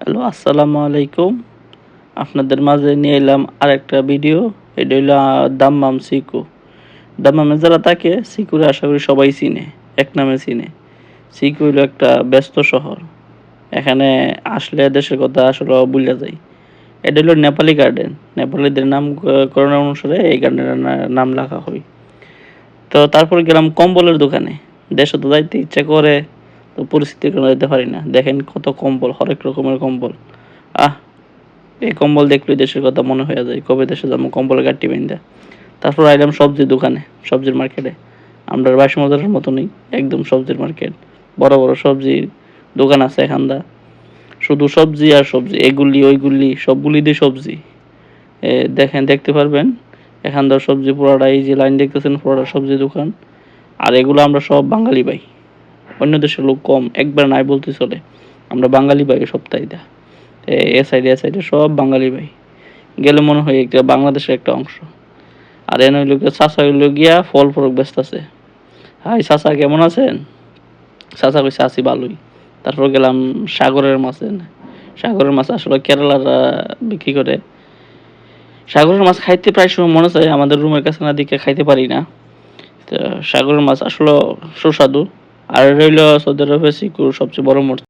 Hello, আসসালামু আলাইকুম। আপনাদের মাঝে নিয়ে এলাম আরেকটা ভিডিও। এটা হইলো দাম্মাম সিকু। দাম্মামে যারা থাকে সিকুরে আশা করি সবাই চিনে, এক নামে চিনে। সিকু হইলো একটা ব্যস্ত শহর। এখানে আসলে দেশের কথা আসলে ভুইলা যায়। এটা হইলো নেপালি গার্ডেন। নেপালিদের নামকরণ অনুসারে এই গার্ডেনের নাম রাখা হয়। তো তারপর গেলাম কম্বলের দোকানে। দেশে তো যাইতে ইচ্ছা করে, তো পরিস্থিতির কারণে যেতে পারি না। দেখেন কত কম্বল, হরেক রকমের কম্বল। আহ! এই কম্বল দেখলেই দেশের কথা মনে হইয়া যায়। কবে দেশে যাবো কম্বলের গাট্টি বাইন্ধা। তারপর আইলাম সবজির দোকানে, সবজির মার্কেটে। আমরা বাইশ মজারের মতনই একদম সবজির মার্কেট। বড় বড় সবজির দোকান আছে এখানটা। শুধু সবজি আর সবজি। এগুলি ওইগুলি সবগুলি দিয়ে সবজি। দেখতে পারবেন। এখানকার সবজি পুরাটা এই যে লাইন দেখতেছেন পুরাটা সবজি দোকান। আর এগুলো আমরা সব বাঙালি পাই। অন্য দেশের লোক কম, একবার নাই বলতে চলে। আমরা বাঙালি পাই সপ্তাহে। এ সাইডে সব বাঙালি ভাই। গেলে মনে হয় একটা বাংলাদেশের একটা অংশ। আর এনে হইলো গিয়া চাচা হইলো গিয়া ফল ফরক ব্যস্তাছে। হাই চাচা কেমন আছেন? চাচা কইছে আছি ভালোই। তারপর গেলাম সাগরের মাছ এনে। সাগরের মাছ আসলে কেরালারা বিক্রি করে। সাগরের মাছ খাইতে প্রায় সময় মনে চায়, আমাদের রুমের কাছে না দিকে খাইতে পারি না। তো সাগরের মাছ আসলে সুস্বাদু। আর রইল সৌদি আরবের সিকুর সবচেয়ে বড় মূর্তি।